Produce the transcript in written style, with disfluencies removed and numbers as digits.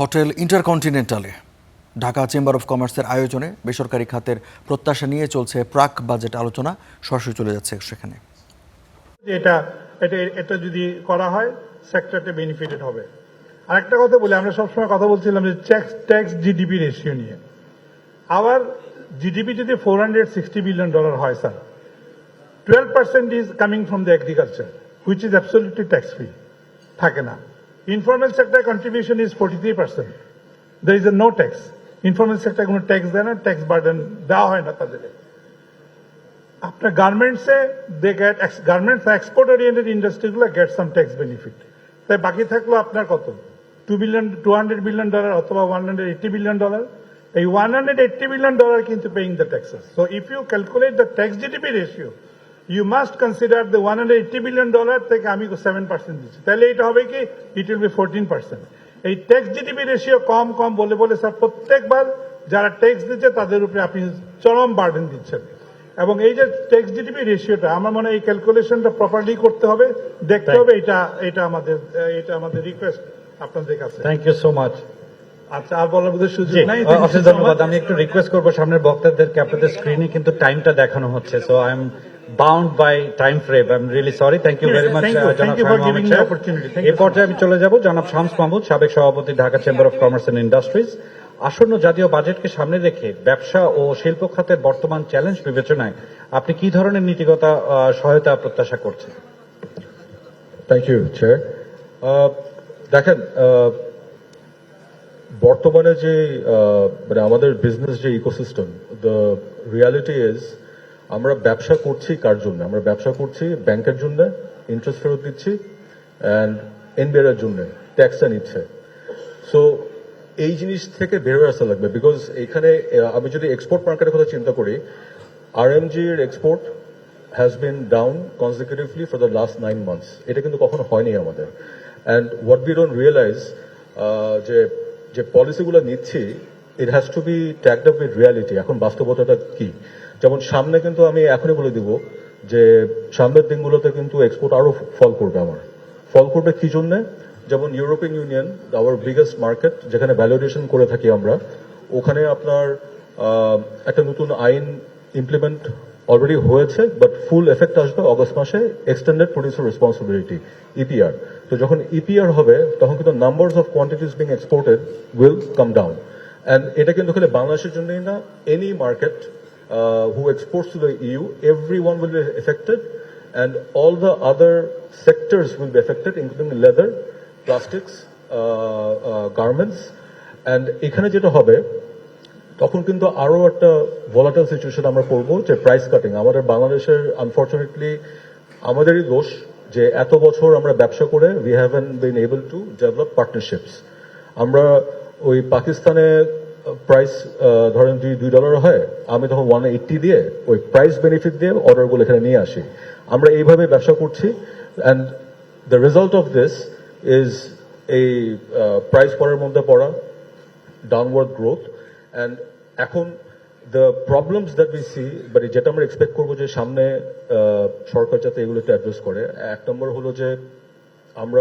Hotel ইন্টারকন্টিনেন্টালে Dhaka chamber of কমার্সের আয়োজনে বেসরকারি খাতের প্রত্যাশা নিয়ে চলছে প্রাক বাজেট আলোচনা। সরাসরি চলে যাচ্ছে সেখানে। এটা যদি করা হয় সেক্টরটা বেনিফিটেড হবে। আরেকটা কথা বলি, আমরা সবসময় কথা বলছিলাম যে ট্যাক্স জিডিপি রেশিও নিয়ে। আবার জিডিপি যদি $460 বিলিয়ন হয় sir, 12% is coming from the agriculture which is absolutely tax free, থাকে না। Informal sector contribution is 43%। there is a no tax. Informal sector কোনো ট্যাক্স দেয় না, ট্যাক্স বার্ডেন দেওয়া হয় না তাদের। আপনার গার্মেন্টসে গার্মেন্টস এক্সপোর্ট ওরিয়েন্টেড ইন্ডাস্ট্রিগুলো গেট সাম ট্যাক্স বেনিফিট। তাই বাকি থাকলো আপনার কত, $200 বিলিয়ন অথবা $180 বিলিয়ন। এই $180 বিলিয়ন কিন্তু paying the taxes. So if you calculate the tax GDP ratio, you must consider the $180 billion থেকে আমি 7% দিচ্ছি, তাহলে এটা হবে কি, ইট উইল বি 14%। এই ট্যাক্স জিডিপি রেশিও কম কম বলে বলে স্যার প্রত্যেকবার যারা ট্যাক্স দিচ্ছে তাদের উপরে আপনি চরম বার্ডেন দিচ্ছেন। এবং এই যে ট্যাক্স জিডিপি রেশিওটা, আমার মনে হয় এই ক্যালকুলেশনটা প্রপারলি করতে হবে, দেখতে হবে। এটা আমাদের রিকোয়েস্ট আপনাদের কাছে। Thank you so much. আচ্ছা, আর বলার মধ্যে সুযোগ নাই। অশেষ ধন্যবাদ। আমি একটু রিকোয়েস্ট করবো সামনের বক্তাদেরকে, আপনাদের স্ক্রিনে কিন্তু টাইমটা দেখানো হচ্ছে, so I am bound by time frame. I'm really sorry. Thank you very much. Thank you for giving me the opportunity. এই পর্যায়ে আমি চলে যাব জনাব শামস মাহমুদ, সাবেক সভাপতি, Dhaka chamber of commerce and industries. আসন্ন জাতীয় বাজেটকে সামনে রেখে ব্যবসা ও শিল্প খাতের বর্তমান চ্যালেঞ্জ বিবেচনায় আপনি কি ধরনের নীতিগত সহায়তা প্রত্যাশা করছেন? Thank you chair. দেখেন, বর্তমানে যে মানে আমাদের বিজনেস যে ইকোসিস্টেম, দ্য রিয়ালিটি ইজ আমরা ব্যবসা করছি কার জন্য? আমরা ব্যবসা করছি ব্যাংকের জন্য, ইন্টারেস্ট ফেরত দিচ্ছি, অ্যান্ড এনবিআর এর জন্য ট্যাক্সটা নিচ্ছে। সো এই জিনিস থেকে বের হয়ে আসতে লাগবে, বিকজ এখানে আমি যদি এক্সপোর্ট মার্কেটের কথা চিন্তা করি, আরএমজি এর export has been down consecutively for the last 9 months। এটা কিন্তু কখনো হয়নি আমাদের। And what we don't realise, যে পলিসিগুলো নিচ্ছি, it has to be tagged up with reality. এখন বাস্তবতাটা কি? যেমন সামনে কিন্তু আমি এখনই বলে দিব যে সামনের দিনগুলোতে কিন্তু এক্সপোর্ট আরো ফল করবে। ফল করবে কি জন্য? যেমন European Union, our biggest market, যেখানে ভ্যালিডেশন করে থাকি আমরা, ওখানে আপনার একটা নতুন আইন ইমপ্লিমেন্ট অলরেডি হয়েছে, বাট ফুল এফেক্ট আসবে অগস্ট মাসে, এক্সটেন্ডেড প্রডিউসার রেসপন্সিবিলিটি, ইপিআর। তো যখন ইপিআর হবে তখন কিন্তু numbers of quantities being exported will come down. And এটা কিন্তু খালি বাংলাদেশের জন্যই না, any market who exports to the EU, everyone will be affected, and all the other sectors will be affected, including leather, plastics, garments. And এখানে যেটা হবে, তখন কিন্তু আরো একটা ভলাটাইল সিচুয়েশন আমরা পড়বো, যে প্রাইস কাটিং। আমাদের বাংলাদেশের আনফর্চুনেটলি আমাদেরই দোষ যে এত বছর আমরা ব্যবসা করে we haven't been able to develop partnerships. আমরা ওই পাকিস্তানে প্রাইস ধরেন যদি $2 হয়, আমি তখন 180 দিয়ে ওই প্রাইস বেনিফিট দিয়ে অর্ডারগুলো এখানে নিয়ে আসি। আমরা এইভাবে ব্যবসা করছি, and the result of this is এই প্রাইস পরের মধ্যে পড়া, ডাউনওয়ার্ড গ্রোথ। অ্যান্ড এখন the problems that we see, মানে যেটা আমরা এক্সপেক্ট করবো যে সামনে সরকার যাতে এগুলোতে অ্যাড্রেস করে, 1 নম্বর হলো যে আমরা